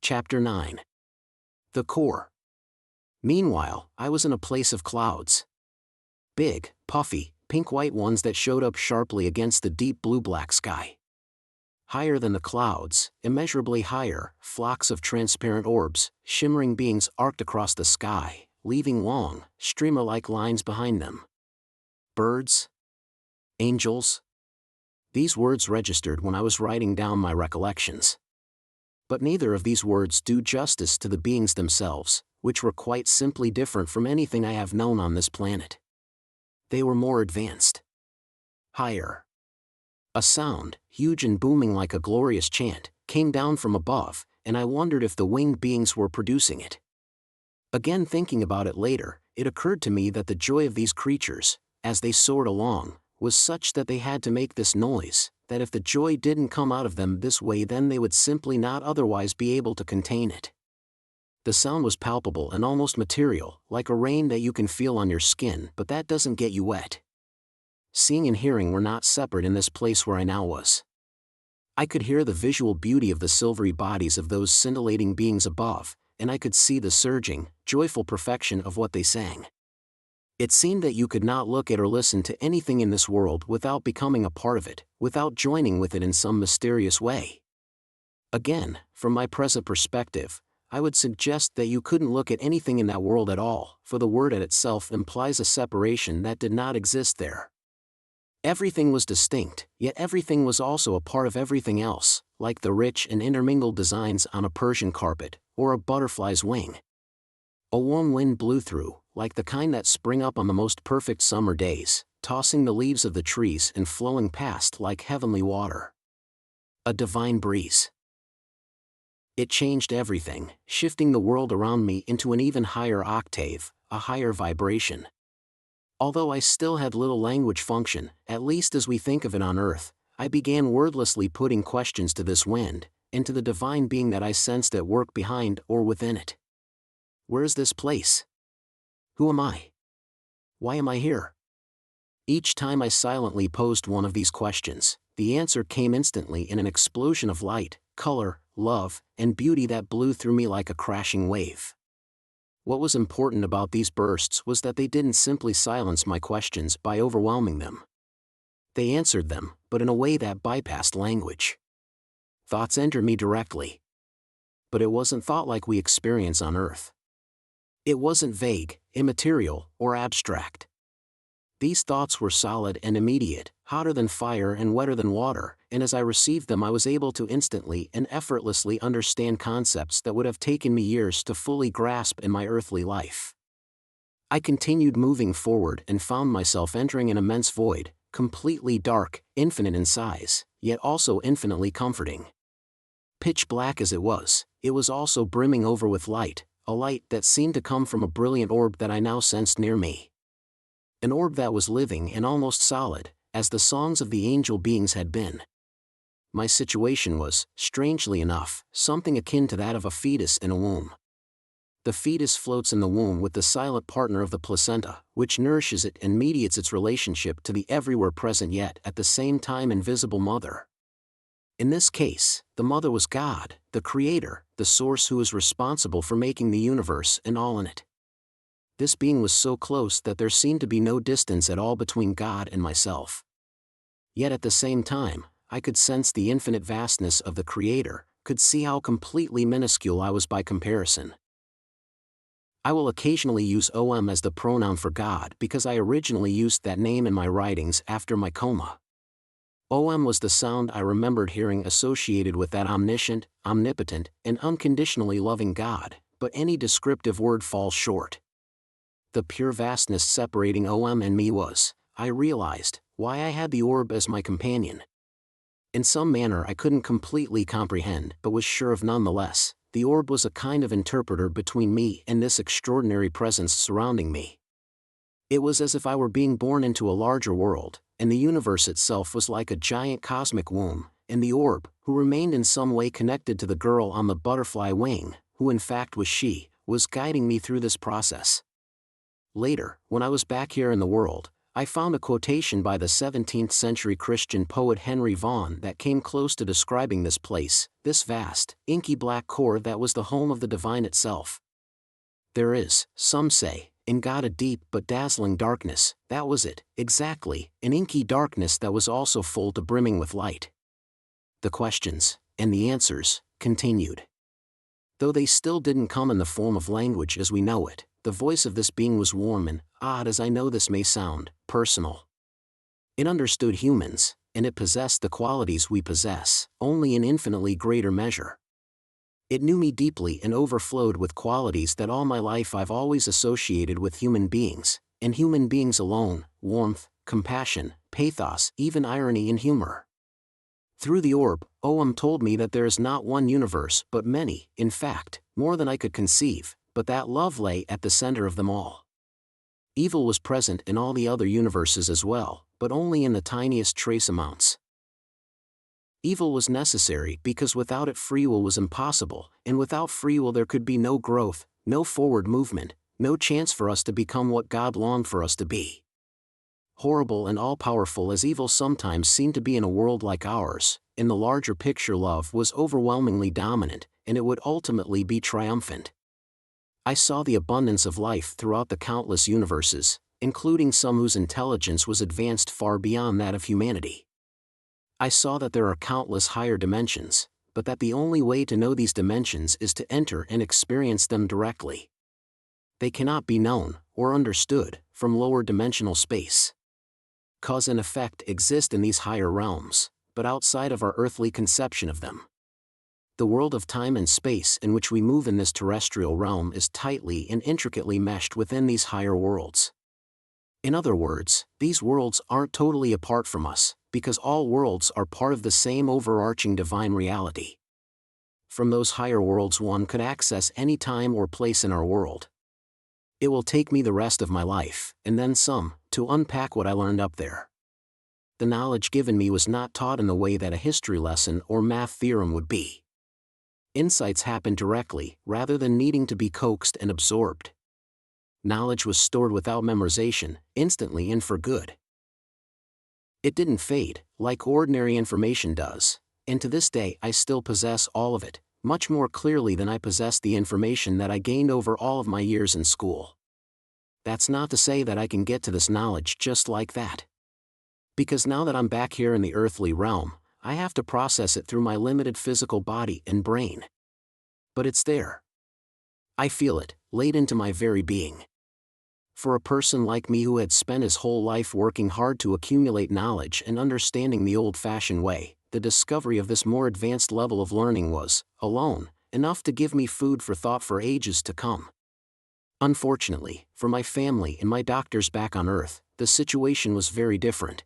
Chapter 9. The Core. Meanwhile, I was in a place of clouds. Big, puffy, pink-white ones that showed up sharply against the deep blue-black sky. Higher than the clouds, immeasurably higher, flocks of transparent orbs, shimmering beings arced across the sky, leaving long, streamer-like lines behind them. Birds? Angels? These words registered when I was writing down my recollections. But neither of these words do justice to the beings themselves, which were quite simply different from anything I have known on this planet. They were more advanced. Higher. A sound, huge and booming like a glorious chant, came down from above, and I wondered if the winged beings were producing it. Again, thinking about it later, it occurred to me that the joy of these creatures, as they soared along, was such that they had to make this noise, that if the joy didn't come out of them this way, then they would simply not otherwise be able to contain it. The sound was palpable and almost material, like a rain that you can feel on your skin, but that doesn't get you wet. Seeing and hearing were not separate in this place where I now was. I could hear the visual beauty of the silvery bodies of those scintillating beings above, and I could see the surging, joyful perfection of what they sang. It seemed that you could not look at or listen to anything in this world without becoming a part of it, without joining with it in some mysterious way. Again, from my present perspective, I would suggest that you couldn't look at anything in that world at all, for the word at itself implies a separation that did not exist there. Everything was distinct, yet everything was also a part of everything else, like the rich and intermingled designs on a Persian carpet, or a butterfly's wing. A warm wind blew through, like the kind that spring up on the most perfect summer days, tossing the leaves of the trees and flowing past like heavenly water. A divine breeze. It changed everything, shifting the world around me into an even higher octave, a higher vibration. Although I still had little language function, at least as we think of it on Earth, I began wordlessly putting questions to this wind, and to the divine being that I sensed at work behind or within it. Where is this place? Who am I? Why am I here? Each time I silently posed one of these questions, the answer came instantly in an explosion of light, color, love, and beauty that blew through me like a crashing wave. What was important about these bursts was that they didn't simply silence my questions by overwhelming them. They answered them, but in a way that bypassed language. Thoughts entered me directly. But it wasn't thought like we experience on Earth. It wasn't vague, immaterial, or abstract. These thoughts were solid and immediate, hotter than fire and wetter than water, and as I received them I was able to instantly and effortlessly understand concepts that would have taken me years to fully grasp in my earthly life. I continued moving forward and found myself entering an immense void, completely dark, infinite in size, yet also infinitely comforting. Pitch black as it was also brimming over with light, a light that seemed to come from a brilliant orb that I now sensed near me. An orb that was living and almost solid, as the songs of the angel beings had been. My situation was, strangely enough, something akin to that of a fetus in a womb. The fetus floats in the womb with the silent partner of the placenta, which nourishes it and mediates its relationship to the everywhere present yet at the same time invisible mother. In this case, the mother was God, the Creator, the source who is responsible for making the universe and all in it. This being was so close that there seemed to be no distance at all between God and myself. Yet at the same time, I could sense the infinite vastness of the Creator, could see how completely minuscule I was by comparison. I will occasionally use OM as the pronoun for God because I originally used that name in my writings after my coma. OM was the sound I remembered hearing associated with that omniscient, omnipotent, and unconditionally loving God, but any descriptive word falls short. The pure vastness separating OM and me was, I realized, why I had the orb as my companion. In some manner I couldn't completely comprehend but was sure of nonetheless, the orb was a kind of interpreter between me and this extraordinary presence surrounding me. It was as if I were being born into a larger world, and the universe itself was like a giant cosmic womb, and the orb, who remained in some way connected to the girl on the butterfly wing, who in fact was she, was guiding me through this process. Later, when I was back here in the world, I found a quotation by the 17th century Christian poet Henry Vaughan that came close to describing this place, this vast, inky black core that was the home of the divine itself. There is, some say, in God a deep but dazzling darkness. That was it, exactly, an inky darkness that was also full to brimming with light. The questions, and the answers, continued. Though they still didn't come in the form of language as we know it, the voice of this being was warm and, odd as I know this may sound, personal. It understood humans, and it possessed the qualities we possess, only in infinitely greater measure. It knew me deeply and overflowed with qualities that all my life I've always associated with human beings, and human beings alone: warmth, compassion, pathos, even irony and humor. Through the orb, Oum told me that there is not one universe but many, in fact, more than I could conceive, but that love lay at the center of them all. Evil was present in all the other universes as well, but only in the tiniest trace amounts. Evil was necessary because without it free will was impossible, and without free will there could be no growth, no forward movement, no chance for us to become what God longed for us to be. Horrible and all-powerful as evil sometimes seemed to be in a world like ours, in the larger picture love was overwhelmingly dominant, and it would ultimately be triumphant. I saw the abundance of life throughout the countless universes, including some whose intelligence was advanced far beyond that of humanity. I saw that there are countless higher dimensions, but that the only way to know these dimensions is to enter and experience them directly. They cannot be known, or understood, from lower dimensional space. Cause and effect exist in these higher realms, but outside of our earthly conception of them. The world of time and space in which we move in this terrestrial realm is tightly and intricately meshed within these higher worlds. In other words, these worlds aren't totally apart from us, because all worlds are part of the same overarching divine reality. From those higher worlds one could access any time or place in our world. It will take me the rest of my life, and then some, to unpack what I learned up there. The knowledge given me was not taught in the way that a history lesson or math theorem would be. Insights happened directly, rather than needing to be coaxed and absorbed. Knowledge was stored without memorization, instantly and for good. It didn't fade, like ordinary information does, and to this day I still possess all of it, much more clearly than I possessed the information that I gained over all of my years in school. That's not to say that I can get to this knowledge just like that. Because now that I'm back here in the earthly realm, I have to process it through my limited physical body and brain. But it's there. I feel it, laid into my very being. For a person like me who had spent his whole life working hard to accumulate knowledge and understanding the old-fashioned way, the discovery of this more advanced level of learning was, alone, enough to give me food for thought for ages to come. Unfortunately, for my family and my doctors back on Earth, the situation was very different.